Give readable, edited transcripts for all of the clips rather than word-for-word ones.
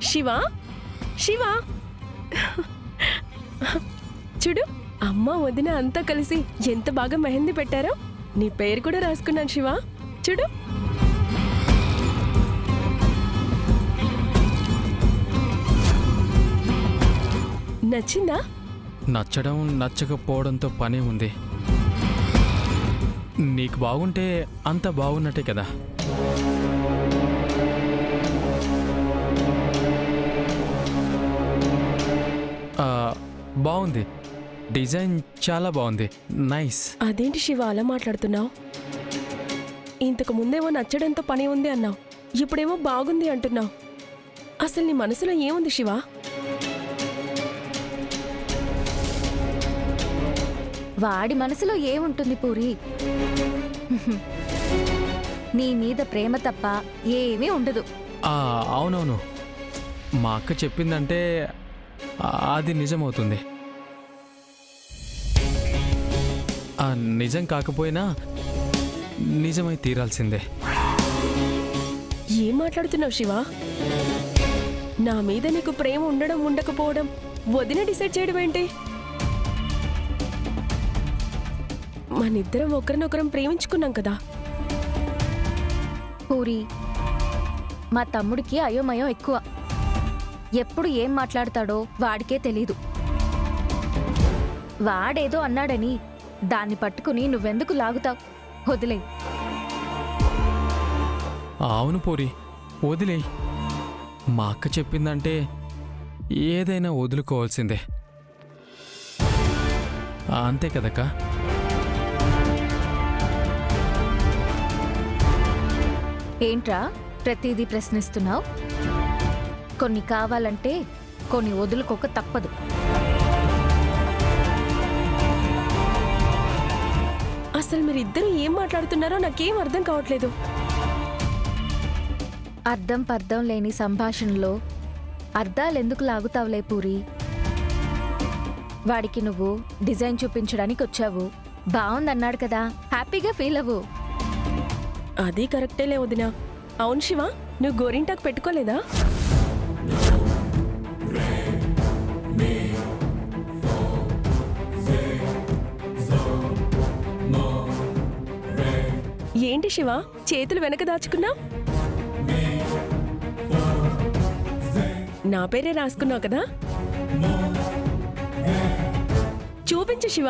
శివ శివ చూడు, అమ్మ వదిన అంతా కలిసి ఎంత బాగా మెహందీ పెట్టారో. నీ పేరు కూడా రాసుకున్నాను శివ, చూడు. నచ్చిందా? నచ్చడం నచ్చకపోవడంతో పని ఉంది. నీకు బాగుంటే అంత బాగున్నట్టే కదా. బాగుంది, డిజైన్ చాలా బాగుంది, నైస్. అదేంటి శివ అలా మాట్లాడుతున్నావు? ఇంతకు ముందేమో నచ్చడంతో పని ఉంది అన్నావు, ఇప్పుడేమో బాగుంది అంటున్నావు. అసలు నీ మనసులో ఏముంది శివ? వాడి మనసులో ఏముంటుంది పూరి? నీ మీద ప్రేమ తప్ప ఏమీ ఉండదు. అవునవును, మా అక్క చెప్పిందంటే అది నిజమవుతుంది. నిజం కాకపోయినా నిజమై తీరాల్సిందే. ఏం మాట్లాడుతున్నావు శివ? నా మీద నీకు ప్రేమ ఉండడం ఉండకపోవడం వదిన డిసైడ్ చేయడం ఏంటి? మనిద్దరం ఒకరినొకరం ప్రేమించుకున్నాం కదా. పూరి, మా తమ్ముడికి అయోమయం ఎక్కువ. ఎప్పుడు ఏం మాట్లాడతాడో వాడికే తెలీదు. వాడేదో అన్నాడని దాన్ని పట్టుకుని నువ్వెందుకు లాగుతావు? వదిలే. అవును పూరి, వదిలే. మా అక్క చెప్పిందంటే ఏదైనా వదులుకోవాల్సిందే, అంతే కదక్క. ఏంట్రా ప్రతిదీ ప్రశ్నిస్తున్నావు? కొన్ని కావాలంటే కొన్ని వదులుకోక తప్పదు. అసలు మీరిద్దరూ ఏం మాట్లాడుతున్నారో నాకేం అర్థం కావట్లేదు. అర్థం పర్థం లేని సంభాషణలో అర్థాలెందుకు లాగుతావులే పూరి? వాడికి నువ్వు డిజైన్ చూపించడానికి వచ్చావు, బాగుందన్నాడు కదా, హ్యాపీగా ఫీల్ అవ్వు. అది కరెక్టేలే వదిన. అవును శివ, నువ్వు గోరింటాకు పెట్టుకోలేదా? ఏంటి శివ, చేతులు వెనక దాచుకున్నా? నా పేరే రాసుకున్నావు కదా, చూపించు శివ.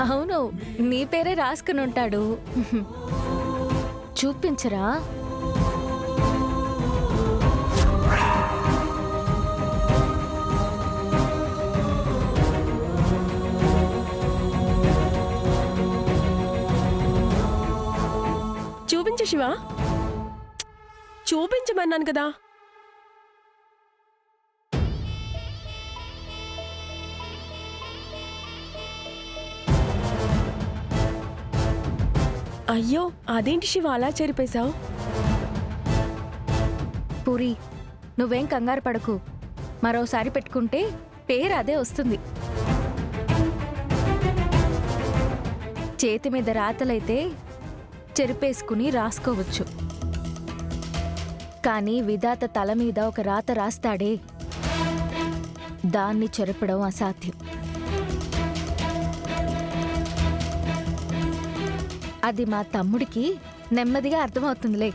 అవును, నీ పేరే రాసుకుని ఉంటాడు. చూపించరా? చూపించు శివ, చూపించమన్నాను కదా. అయ్యో, అదేంటి శివ అలా చెరిపేశావు? పూరి, నువ్వేం కంగారు పడకు. మరోసారి పెట్టుకుంటే పేరు అదే వస్తుంది. చేతి మీద రాతలైతే చెరిపేసుకుని రాసుకోవచ్చు, కానీ విధాత తల మీద ఒక రాత రాస్తాడే, దాన్ని చెరపడం అసాధ్యం. అది మా తమ్ముడికి నెమ్మదిగా అర్థమవుతుందిలే.